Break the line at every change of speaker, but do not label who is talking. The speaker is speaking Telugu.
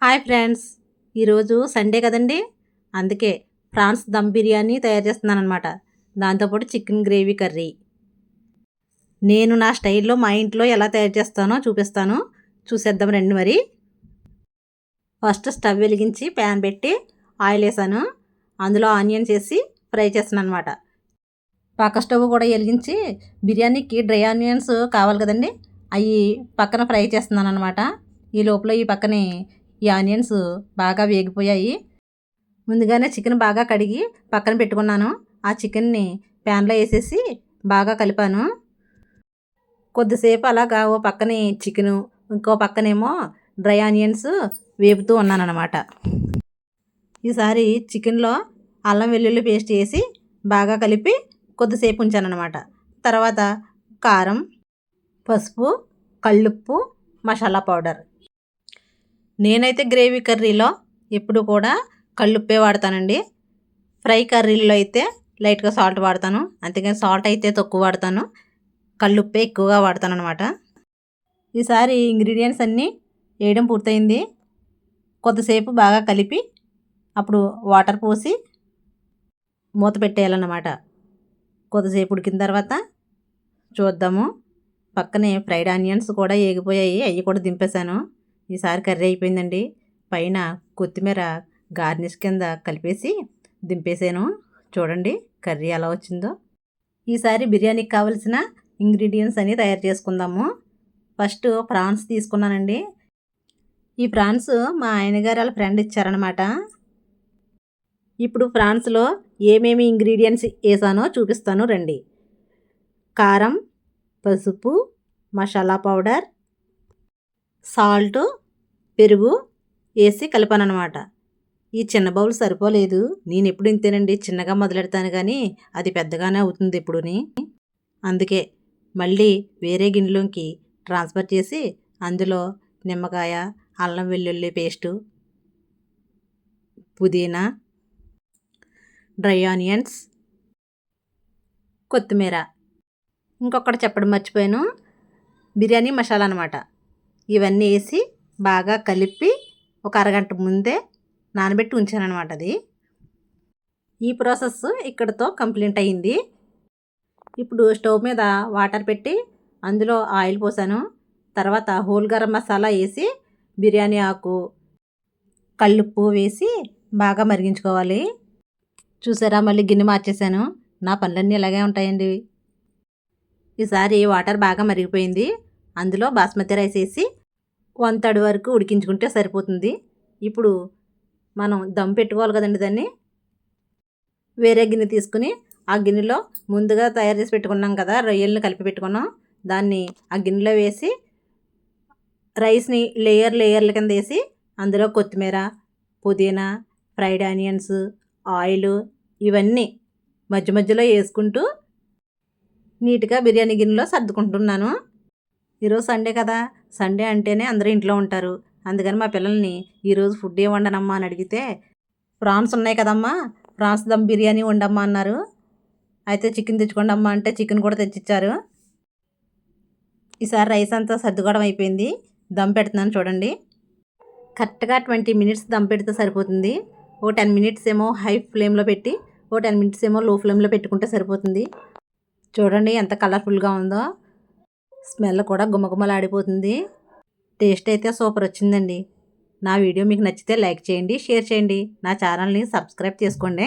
హాయ్ ఫ్రెండ్స్, ఈరోజు సండే కదండి. అందుకే ప్రాన్స్ దమ్ బిర్యానీ తయారు చేస్తున్నాను అనమాట. దాంతోపాటు చికెన్ గ్రేవీ కర్రీ. నేను నా స్టైల్లో మా ఇంట్లో ఎలా తయారు చేస్తానో చూపిస్తాను. చూసేద్దాం రండి మరి. ఫస్ట్ స్టవ్ వెలిగించి ప్యాన్ పెట్టి ఆయిల్ వేసాను. అందులో ఆనియన్స్ వేసి ఫ్రై చేస్తున్నాను అనమాట. పక్క స్టవ్ కూడా వెలిగించి బిర్యానీకి డ్రై ఆనియన్స్ కావాలి కదండి, అవి పక్కన ఫ్రై చేస్తున్నాను అనమాట. ఈ లోపల ఈ పక్కనే ఈ ఆనియన్స్ బాగా వేగిపోయాయి. ముందుగానే చికెన్ బాగా కడిగి పక్కన పెట్టుకున్నాను. ఆ చికెన్ని ప్యాన్లో వేసేసి బాగా కలిపాను. కొద్దిసేపు అలాగా ఓ పక్కనే చికెను, ఇంకో పక్కనేమో డ్రై ఆనియన్స్ వేపుతూ ఉన్నానన్నమాట. ఈసారి చికెన్లో అల్లం వెల్లుల్లి పేస్ట్ వేసి బాగా కలిపి కొద్దిసేపు ఉంచానన్నమాట. తర్వాత కారం, పసుపు, కళ్ళుప్పు, మసాలా పౌడర్. నేనైతే గ్రేవీ కర్రీలో ఎప్పుడు కూడా కళ్ళుప్పే వాడతానండి. ఫ్రై కర్రీలో అయితే లైట్గా సాల్ట్ వాడతాను, అంతేగాని సాల్ట్ అయితే తక్కువ వాడతాను. కళ్ళుప్పే ఎక్కువగా వాడతాను అనమాట. ఈసారి ఇంగ్రీడియంట్స్ అన్నీ వేయడం పూర్తయింది. కొద్దిసేపు బాగా కలిపి అప్పుడు వాటర్ పోసి మూత పెట్టేయాలన్నమాట. కొద్దిసేపు ఉడికిన తర్వాత చూద్దాము. పక్కనే ఫ్రైడ్ ఆనియన్స్ కూడా వేగిపోయాయి, అవి కూడా దింపేశాను. ఈసారి కర్రీ అయిపోయిందండి. పైన కొత్తిమీర గార్నిష్ కింద కలిపేసి దింపేసాను. చూడండి కర్రీ ఎలా వచ్చిందో. ఈసారి బిర్యానీకి కావలసిన ఇంగ్రీడియంట్స్ అన్నీ తయారు చేసుకుందాము. ఫస్ట్ ప్రాన్స్ తీసుకున్నానండి. ఈ ప్రాన్స్ మా ఆయనగారు వాళ్ళ ఫ్రెండ్ ఇచ్చారనమాట. ఇప్పుడు ప్రాన్స్లో ఏమేమి ఇంగ్రీడియంట్స్ వేసానో చూపిస్తాను రండి. కారం, పసుపు, మసాలా పౌడర్, సాల్ట్, పెరుగు వేసి కలిపాను అనమాట. ఈ చిన్న బౌల్ సరిపోలేదు. నేను ఎప్పుడు ఇంతేనండి, చిన్నగా మొదలెడతాను కానీ అది పెద్దగానే అవుతుంది ఎప్పుడుని. అందుకే మళ్ళీ వేరే గిన్నెలోకి ట్రాన్స్ఫర్ చేసి అందులో నిమ్మకాయ, అల్లం వెల్లుల్లి పేస్టు, పుదీనా, డ్రై ఆనియన్స్, కొత్తిమీర, ఇంకొకటి చెప్పడం మర్చిపోయాను, బిర్యానీ మసాలా అనమాట. ఇవన్నీ వేసి బాగా కలిపి ఒక అరగంట ముందే నానబెట్టి ఉంచానమాట. అది ఈ ప్రాసెస్ ఇక్కడతో కంప్లీట్ అయ్యింది. ఇప్పుడు స్టవ్ మీద వాటర్ పెట్టి అందులో ఆయిల్ పోసాను. తర్వాత హోల్ గరం మసాలా వేసి బిర్యానీ ఆకు, కల్లుప్పు వేసి బాగా మరిగించుకోవాలి. చూసారా, మళ్ళీ గిన్నె మార్చేసాను. నా పనులన్నీ ఇలాగే ఉంటాయండి. ఈసారి వాటర్ బాగా మరిగిపోయింది. అందులో బాస్మతి రైస్ వేసి 1/3 వరకు ఉడికించుకుంటే సరిపోతుంది. ఇప్పుడు మనం దమ్ పెట్టుకోవాలి కదండి. దాన్ని వేరే గిన్నె తీసుకుని ఆ గిన్నెలో ముందుగా తయారు చేసి పెట్టుకున్నాం కదా, రొయ్యల్ని కలిపి పెట్టుకున్నాం, దాన్ని ఆ గిన్నెలో వేసి రైస్ని లేయర్ల కింద వేసి అందులో కొత్తిమీర, పుదీనా, ఫ్రైడ్ ఆనియన్స్, ఆయిల్ ఇవన్నీ మధ్య మధ్యలో వేసుకుంటూ నీట్గా బిర్యానీ గిన్నెలో సర్దుకుంటున్నాను. ఈరోజు సండే కదా, సండే అంటేనే అందరూ ఇంట్లో ఉంటారు. అందుకని మా పిల్లల్ని ఈరోజు ఫుడ్ ఏం వండనమ్మా అని అడిగితే, ప్రాన్స్ ఉన్నాయి కదమ్మా, ప్రాన్స్ దమ్ బిర్యానీ వండమ్మా అన్నారు. అయితే చికెన్ తెచ్చుకోండి అమ్మా అంటే చికెన్ కూడా తెచ్చిచ్చారు. ఈసారి రైస్ అంతా సర్దుకోవడం అయిపోయింది. దమ్ పెడుతున్నాను చూడండి. కరెక్ట్గా 20 మినిట్స్ దమ్ పెడితే సరిపోతుంది. ఓ 10 మినిట్స్ ఏమో హై ఫ్లేమ్లో పెట్టి, ఓ 10 మినిట్స్ ఏమో లో ఫ్లేమ్లో పెట్టుకుంటే సరిపోతుంది. చూడండి ఎంత కలర్ఫుల్గా ఉందో. స్మెల్ కూడా గుమగుమలాడిపోతుంది. టేస్ట్ అయితే సూపర్ వచ్చిందండి. నా వీడియో మీకు నచ్చితే లైక్ చేయండి, షేర్ చేయండి, నా ఛానల్ని సబ్స్క్రైబ్ చేసుకోండి.